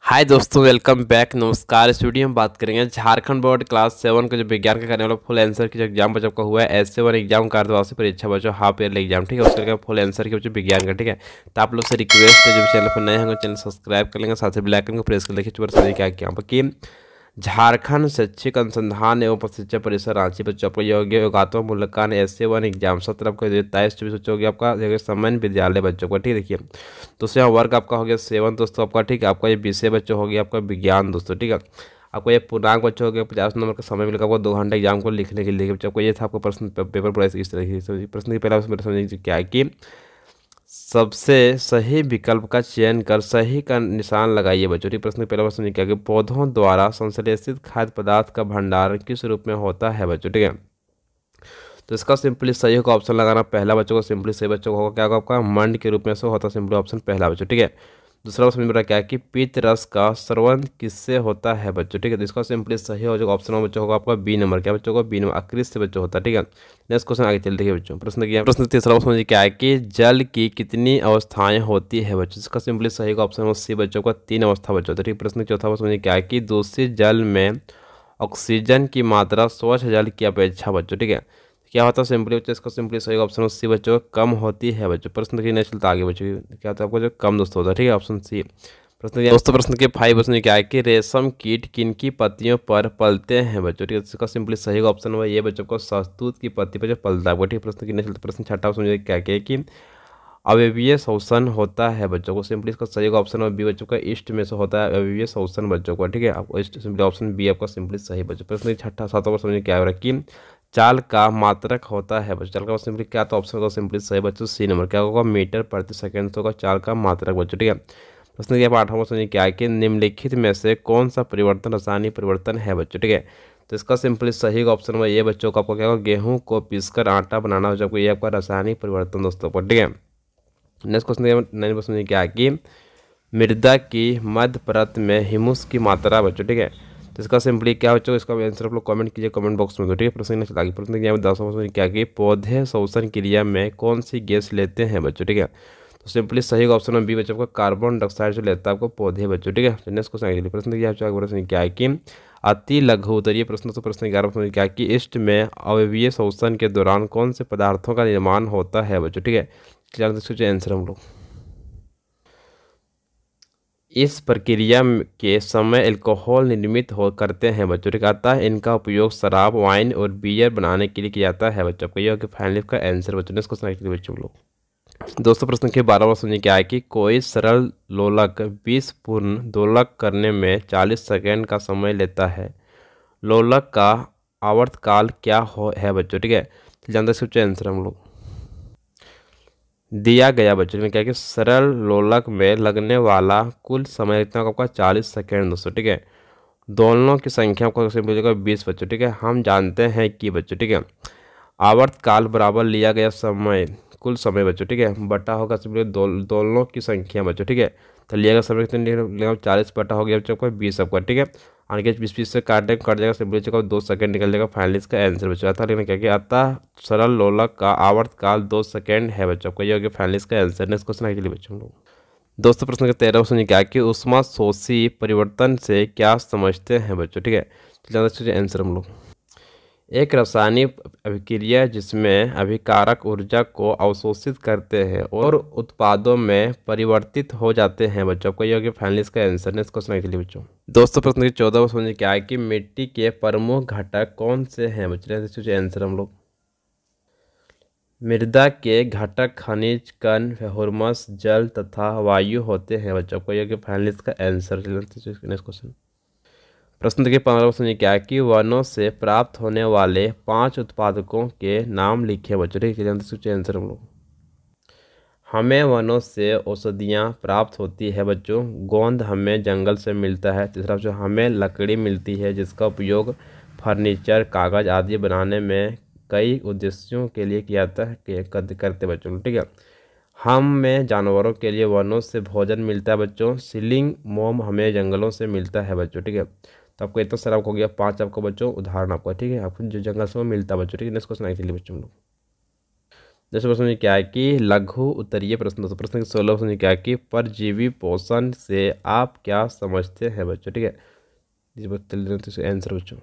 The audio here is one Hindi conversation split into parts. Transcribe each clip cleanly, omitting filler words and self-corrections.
हाय दोस्तों, वेलकम बैक। नमस्कार। इस वीडियो में बात करेंगे झारखंड बोर्ड क्लास 7 का जो विज्ञान का करने वाला फुल आंसर की जो एग्जाम बच्चों का हुआ है S7 एग्जाम कार्यवासी परीक्षा बच्चों हाफ ईयरली एग्जाम, ठीक है। उसके फुल आंसर के बच्चों विज्ञान का, ठीक है। तो आप लोग से रिक्वेस्ट है, जो भी चैनल पर नए होंगे चैनल सब्सक्राइब कर लेंगे, साथ ही बेल आइकन को प्रेस कर देखिए क्या क्या कि झारखंड शैक्षिक अनुसंधान एवं प्रशिक्षण परिषद रांची बच्चों आपका योग्य योगात्मक मूल्यांकन S7 एग्जाम 17 आपका 23-24 बच्चों हो गया आपका सामान्य विद्यालय बच्चों का, ठीक है। देखिए दोस्तों यहाँ वर्ग आपका हो गया 7 दोस्तों आपका, ठीक है। आपका ये विषय बच्चों हो गया आपका विज्ञान दोस्तों, ठीक है। आपको ये पूर्णांक बच्चों हो गया 50 नंबर का समय मिलेगा आपको 2 घंटे एग्जाम को लिखने के लिए बच्चों को। ये था आपको प्रश्न पेपर पूरा इस तरह से। प्रश्न के पहला समझिए क्या है कि सबसे सही विकल्प का चयन कर सही का निशान लगाइए बच्चों। ठीक, प्रश्न पहला प्रश्न क्या कि पौधों द्वारा संश्लेषित खाद्य पदार्थ का भंडारण किस रूप में होता है बच्चों, ठीक है। तो इसका सिंपली सही होगा ऑप्शन लगाना पहला बच्चों को। सिंपली सही बच्चों को होगा क्या होगा आपका मंड के रूप में से होता है, सिंपली ऑप्शन पहला बच्चों, ठीक है। दूसरा ऑप्शन में क्या है कि पित्त रस का स्रवन किससे होता है बच्चों, ठीक है। तो इसका सिंपली सही हो जाएगा ऑप्शन में बच्चों होगा आपका बी नंबर, क्या बच्चों को बी नंबर अकृत से बच्चों होता है, ठीक है। नेक्स्ट क्वेश्चन आगे चलते हैं बच्चों। प्रश्न तीसरा ऑप्शन क्या है कि जल की कितनी अवस्थाएं होती है बच्चों। इसका सिंपली सही होगा ऑप्शन सी बच्चों का 3 अवस्था बच्चों, ठीक। प्रश्न चौथा ऑप्शन क्या है कि दूषित जल में ऑक्सीजन की मात्रा स्वच्छ जल की अपेक्षा बच्चों, ठीक है। क्या होता है सिंपली बच्चों, इसका सिंपली सही ऑप्शन सी बच्चों कम होती है बच्चों। प्रश्न देखिए नहीं चलता आगे बच्चों, क्या होता है आपको जो कम दोस्तों होता है, ठीक है, ऑप्शन सी। दोस्तों प्रश्न के 5 प्रश्न क्या है कि रेशम कीट किनकी पत्तियों पर पलते हैं बच्चों, ठीक है। इसका सिंपली सही ऑप्शन हुआ ये बच्चों को शहतूत की पत्ती पर जो पलता है, ठीक। प्रश्न की नहीं चलता। प्रश्न छठा ऑप्शन क्या है कि अवयवीय शोषण होता है बच्चों को। सिंपली इसका सही ऑप्शन है बी बच्चों का ईस्ट में से होता है अवयवीय शोषण बच्चों को, ठीक है। आपको ईस्ट सिंपली ऑप्शन बी आपका सिंपली सही बच्चों। प्रश्न छठा सातवां समझिए क्या हो रहा है कि चाल का मात्रक होता है बच्चों। चाल का सिंपली क्या, तो ऑप्शन होगा सिंपली सही बच्चों सी नंबर, क्या होगा मीटर प्रति सेकंड होगा चाल का मात्रक बच्चों, ठीक है। प्रश्न क्या आठवां समझिए क्या है कि निम्नलिखित में से कौन सा परिवर्तन रासायनिक परिवर्तन है बच्चों, ठीक है। तो इसका सिंपली सही ऑप्शन में ये बच्चों को आपको क्या होगा गेहूं को पीसकर आटा बनाना हो जाएगा, ये आपका रासायनिक परिवर्तन दोस्तों को, ठीक है। नेक्स्ट क्वेश्चन नए क्वेश्चन क्या है कि मृदा की मध्य परत में ह्यूमस की मात्रा बच्चों, ठीक है। तो इसका सिंपली क्या बच्चों, इसका आंसर आप लोग कमेंट कीजिए कमेंट बॉक्स में, तो ठीक है। प्रश्न नेक्स्ट आगे प्रश्न क्या है 10वां प्रश्न क्या कि पौधे श्वसन क्रिया में कौन सी गैस लेते हैं बच्चों, ठीक है। तो सिंपली सही ऑप्शन में बी बच्चों का कार्बन डाइऑक्साइड जो लेता है आपको पौधे बच्चों, ठीक है। नेक्स्ट क्वेश्चन आगे प्रश्न क्या है कि अति लघु उत्तरीय प्रश्न। तो प्रश्न 11 प्रश्न क्या है कि ईस्ट में अवयवीय शोषण के दौरान कौन से पदार्थों का निर्माण होता है बच्चों, ठीक है। आंसर हम लोग इस प्रक्रिया के समय अल्कोहल निर्मित हो करते हैं बच्चों, ठीक आता है। इनका उपयोग शराब वाइन और बियर बनाने के लिए किया जाता है बच्चों को। यह फाइनल का आंसर बच्चों ने इसको समझ बच्चों लोग। दोस्तों प्रश्न के 12वां समझिए क्या है कि कोई सरल लोलक 20 पूर्ण दोलक करने में 40 सेकंड का समय लेता है। लोलक का आवर्तकाल क्या है बच्चों, ठीक है। तो जानते हैं आंसर हम लोग दिया गया बच्चों में क्या है कि सरल लोलक में लगने वाला कुल समय इतना आपका 40 सेकेंड दोस्तों, ठीक है। दोलनों की संख्या आपको सिंपल 20 बच्चों, ठीक है। हम जानते हैं कि बच्चों, ठीक है, आवर्तकाल बराबर लिया गया समय कुल समय बच्चों, ठीक है, बटा होगा सिंपली दोलनों की संख्या बच्चों, ठीक है। तो लिया गया समय कितने लिया 40 बटा हो गया बच्चों को 20 आपका, ठीक है। आगे 20 से काट जाएगा सिंपली चुका 2 सेकंड निकल जाएगा फाइनली इसका आंसर बच्चों। अतः लेकिन क्या कि अतः सरल लोलक का आवर्तकाल 2 सेकंड है बच्चों को। ये हो गया फाइनली इसका आंसर। नेक्स्ट क्वेश्चन आगे चलिए बच्चों लोग। दोस्तों प्रश्न का 13वां क्वेश्चन क्या है कि उष्मा शोषी परिवर्तन से क्या समझते हैं बच्चों, ठीक है। तो जानते हैं आंसर हम लोग एक रासायनिक अभिक्रिया जिसमें अभिकारक ऊर्जा को अवशोषित करते हैं और उत्पादों में परिवर्तित हो जाते हैं बच्चों को। ये हो गया फाइनली इसका आंसर। नेक्स्ट क्वेश्चन के लिए बच्चों। दोस्तों प्रश्न की 14वां समझिए क्या है कि मिट्टी के प्रमुख घटक कौन से हैं बच्चों। आंसर हम लोग मृदा के घटक खनिज कण ह्यूमस जल तथा वायु होते हैं बच्चों को। ये हो गया फाइनली इसका आंसर। नेक्स्ट क्वेश्चन प्रश्न देखिए 15वां प्रश्न क्या है कि वनों से प्राप्त होने वाले 5 उत्पादकों के नाम लिखे बच्चों, ठीक है। आंसर हम लोग हमें वनों से औषधियाँ प्राप्त होती है बच्चों। गोंद हमें जंगल से मिलता है। तीसरा जो हमें लकड़ी मिलती है जिसका उपयोग फर्नीचर कागज़ आदि बनाने में कई उद्देश्यों के लिए किया जाता है करते बच्चों, ठीक है। हमें जानवरों के लिए वनों से भोजन मिलता है बच्चों। सीलिंग मोम हमें जंगलों से मिलता है बच्चों, ठीक है। तो आपको इतना सारा हो गया 5 आपको बच्चों उदाहरण आपको, ठीक है, आपको जो जंगल से वो मिलता है बच्चों, ठीक है। नेक्स्ट क्वेश्चन आई चलिए बच्चों लोग। जैसे प्रश्न में क्या है कि लघु उत्तरीय प्रश्न। दोस्तों प्रश्न 16 प्रश्न में क्या है कि परजीवी पोषण से आप क्या समझते हैं बच्चों। ठीक है, इस आंसर बच्चों,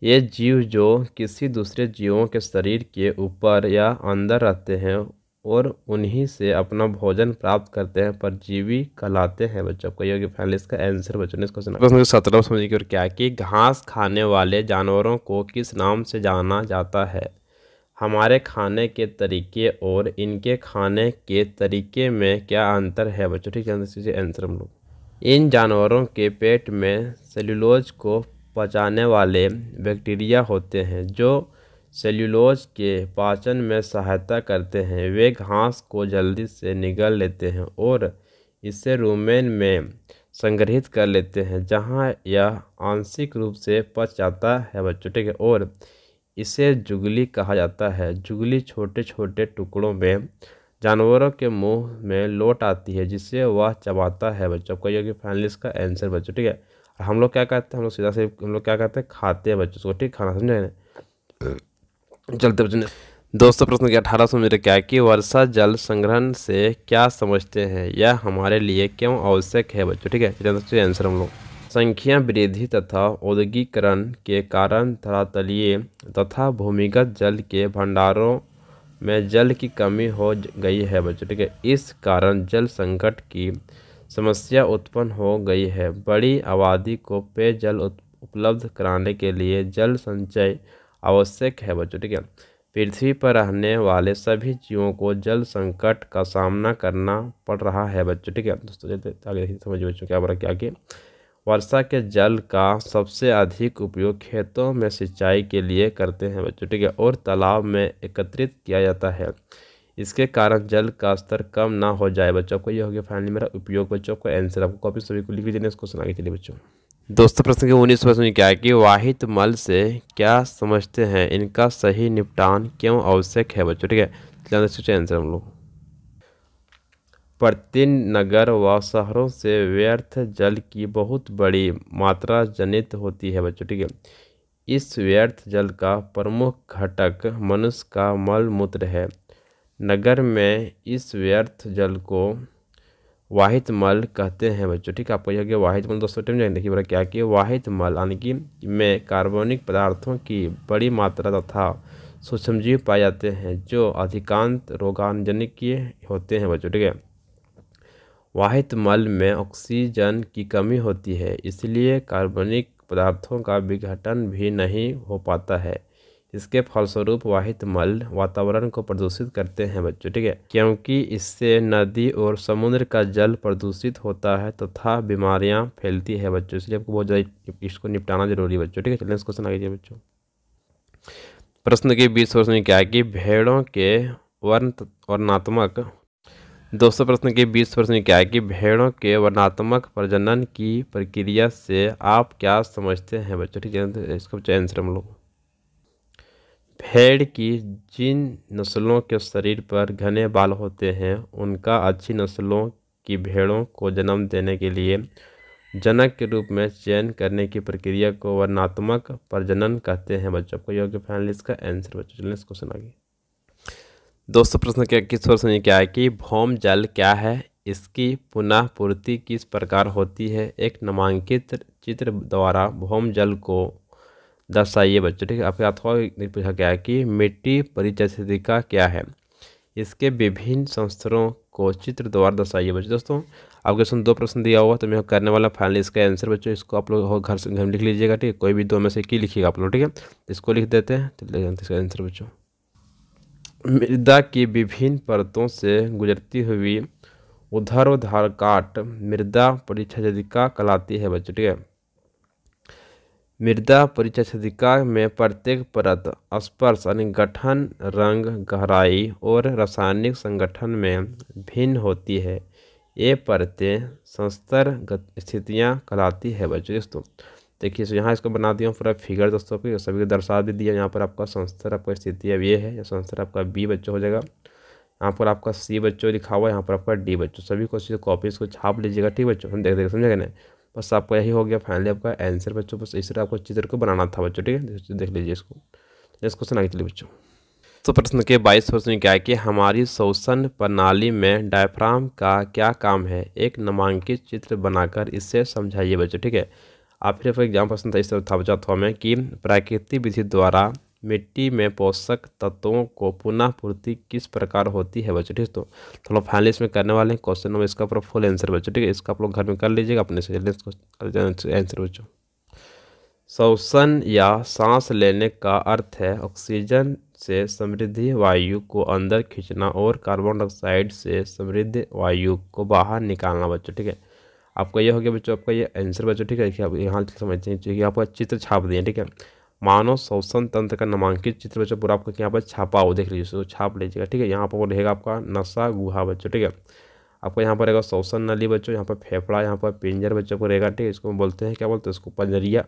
ये जीव जो किसी दूसरे जीवों के शरीर के ऊपर या अंदर रहते हैं और उन्हीं से अपना भोजन प्राप्त करते हैं परजीवी कहलाते हैं बच्चों। आपका ये फाइनल इसका आंसर बच्चों ने इसको सुना। प्रश्न 17 समझिए कि और क्या है कि घास खाने वाले जानवरों को किस नाम से जाना जाता है। हमारे खाने के तरीके और इनके खाने के तरीके में क्या अंतर है बच्चों। ठीक है, आंसर हम लोग, इन जानवरों के पेट में सेल्यूलोज को पचाने वाले बैक्टीरिया होते हैं जो सेल्यूलोज के पाचन में सहायता करते हैं। वे घास को जल्दी से निगल लेते हैं और इसे रुमेन में संग्रहित कर लेते हैं जहां यह आंशिक रूप से पच जाता है बच्चों। ठीक है, और इसे जुगली कहा जाता है। जुगली छोटे छोटे टुकड़ों में जानवरों के मुंह में लौट आती है जिसे वह चबाता है बच्चों। आपका ये फाइनली इसका आंसर बच्चों। ठीक है, हम लोग क्या करते हैं, हम लोग सीधा से हम लोग क्या करते हैं, खाते हैं बच्चों को। ठीक, खाना समझे ना। चलते बच्चों, दोस्तों प्रश्न के 1800 में क्या है कि वर्षा जल संग्रहण से क्या समझते हैं, यह हमारे लिए क्यों आवश्यक है बच्चों। ठीक है, आंसर हम लोग, संख्या वृद्धि तथा औद्योगिकरण के कारण धरातलीय तथा भूमिगत जल के भंडारों में जल की कमी हो गई है बच्चों। ठीक है, इस कारण जल संकट की समस्या उत्पन्न हो गई है। बड़ी आबादी को पेयजल उपलब्ध कराने के लिए जल संचय आवश्यक है बच्चों। ठीक है, पृथ्वी पर रहने वाले सभी जीवों को जल संकट का सामना करना पड़ रहा है बच्चों। ठीक है दोस्तों, आगे समझिए बच्चों क्या बोला, क्या कि वर्षा के जल का सबसे अधिक उपयोग खेतों में सिंचाई के लिए करते हैं बच्चों। ठीक है, और तालाब में एकत्रित किया जाता है। इसके कारण जल का स्तर कम ना हो जाए बच्चों। को ये हो गया फाइनली मेरा उपयोग बच्चों को आंसर। आपको कॉपी सभी को लिख लीजिए, इसको सुना के चलिए बच्चों। दोस्तों प्रश्न के 19 प्रश्न क्या है कि वाहित मल से क्या समझते हैं, इनका सही निपटान क्यों आवश्यक है बच्चों। ठीक है, आंसर हम लोग, प्रत्येक नगर व शहरों से व्यर्थ जल की बहुत बड़ी मात्रा जनित होती है बच्चों। ठीक है, इस व्यर्थ जल का प्रमुख घटक मनुष्य का मल मूत्र है। नगर में इस व्यर्थ जल को वाहित मल कहते हैं बच्चों। ठीक है, आपको यह कि वाहित मल दोस्तों टाइम देखिए बोला क्या कि वाहित मल यानी कि में कार्बनिक पदार्थों की बड़ी मात्रा तथा सूक्ष्मजीव पाए जाते हैं जो अधिकांश रोगाणुजनिक होते हैं बच्चों। ठीक है, वाहित मल में ऑक्सीजन की कमी होती है, इसलिए कार्बनिक पदार्थों का विघटन भी नहीं हो पाता है। इसके फलस्वरूप वाहित मल वातावरण को प्रदूषित करते हैं बच्चों। ठीक है, क्योंकि इससे नदी और समुद्र का जल प्रदूषित होता है तथा बीमारियां फैलती है बच्चों। इसलिए आपको बहुत ज़्यादा इसको निपटाना जरूरी है बच्चों। ठीक है, चलिए इसको सुना कीजिए बच्चों। प्रश्न के 20 प्रश्न में क्या है कि भेड़ों के वर्णात्मक। दोस्तों प्रश्न के 20 प्रश्न क्या है कि भेड़ों के वर्णात्मक प्रजनन की प्रक्रिया से आप क्या समझते हैं बच्चों। ठीक है, इसका आंसर हम लोग, भेड़ की जिन नस्लों के शरीर पर घने बाल होते हैं उनका अच्छी नस्लों की भेड़ों को जन्म देने के लिए जनक के रूप में चयन करने की प्रक्रिया को वर्णात्मक प्रजनन कहते हैं बच्चों। को योग्य फाइनल इसका आंसर बच्चों। चलिए इसको सुनाइए। दोस्तों प्रश्न क्या किस प्रश्न क्या है कि भौम जल क्या है, इसकी पुनः पूर्ति किस प्रकार होती है। एक नामांकित चित्र द्वारा भौम जल को दर्शाइए बच्चों। ठीक है, आपके अथवा पूछा गया है कि मिट्टी परिचयिका क्या है, इसके विभिन्न संस्तरों को चित्र द्वारा दर्शाइए बच्चों। दोस्तों आपके क्वेश्चन 2 प्रश्न दिया हुआ तो मैं करने वाला फाइनली इसका आंसर बच्चों। इसको आप लोग घर से लिख लीजिएगा। ठीक है, कोई भी 2 में से की लिखिएगा आप लोग। ठीक है, इसको लिख देते हैं, चलिए इसका आंसर बच्चों, मृदा की विभिन्न परतों से गुजरती हुई ऊर्ध्वाधर काट मृदा परिच्छेदिका कहलाती है बच्चों। ठीक है, मृदा परिच्छेदिका में प्रत्येक परत स्पर्श यानी गठन, रंग, गहराई और रासायनिक संगठन में भिन्न होती है। ये परतें संस्तर स्थितियाँ कहलाती है बच्चों। दोस्तों देखिए, यहाँ इसको बना दिया पूरा फिगर दोस्तों को, सभी को दर्शा भी दिया। यहाँ पर आपका संस्तर आपका स्थिति अब ये है, संस्तर आपका बी बच्चों हो जाएगा। यहाँ पर आपका सी बच्चों लिखा हुआ है, यहाँ पर आपका डी बच्चों। सभी को चीज़ कॉपी इसको छाप लीजिएगा। ठीक बच्चों, हम देख समझेगा ना। बस आपका यही हो गया फाइनली आपका आंसर बच्चों। बस इस तरह आपको चित्र को बनाना था बच्चों। ठीक है, देख लीजिए इसको। इसको सुना के चलिए बच्चों। तो प्रश्न के 22 प्रश्न में क्या है कि हमारी श्वसन प्रणाली में डायफ्राम का क्या काम है, एक नामांकित चित्र बनाकर इसे समझाइए बच्चों। ठीक है, आप फिर एग्जाम प्रश्न था इस तरह था बच्चा था में कि प्राकृतिक विधि द्वारा मिट्टी में पोषक तत्वों को पुनः पूर्ति किस प्रकार होती है बच्चों। ठीक है, तो लोग फाइनली इसमें करने वाले हैं क्वेश्चन नंबर, इसका पूरा फुल आंसर बच्चों। ठीक है, इसका आप लोग घर में कर लीजिएगा अपने से आंसर बच्चों। श्वसन या सांस लेने का अर्थ है ऑक्सीजन से समृद्ध वायु को अंदर खींचना और कार्बन डाइऑक्साइड से समृद्ध वायु को बाहर निकालना बच्चों। ठीक है, आपका ये हो गया बच्चों, आपका ये आंसर बच्चों। ठीक है, देखिए आप यहाँ समझते हैं कि आपका चित्र छाप दिए। ठीक है, मानव श्वसन तंत्र का नामांकित चित्र बच्चों पूरा आपको यहाँ पर छापा हो, देख लीजिए उसको छाप लीजिएगा। ठीक है, यहाँ पर वो रहेगा आपका नसा गुहा बच्चों। ठीक है, आपको यहाँ पर रहेगा श्वसन नली बच्चों, यहाँ पर फेफड़ा, यहाँ पर पिंजर बच्चों को रहेगा। ठीक है, इसको बोलते हैं क्या बोलते हैं इसको, पंजरिया,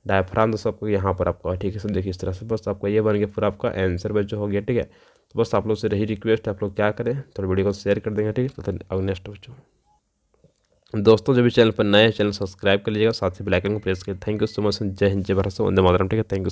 डायफ्राम, तो सबको यहाँ पर आपका। ठीक है, सब देखिए इस तरह से बस आपका ये बन गया पूरा आपका आंसर बच्चों हो गया। ठीक है, तो बस आप लोग से रही रिक्वेस्ट, आप लोग क्या करें तो वीडियो को शेयर कर देंगे। ठीक है, तो नेक्स्ट बच्चों दोस्तों जो भी चैनल पर नए चैनल सब्सक्राइब कर लीजिएगा, साथ ही बेल आइकन को प्रेस करें। थैंक यू सो मच, जय हिंद, जय भारत, वंदे मातरम। ठीक है, थैंक यू।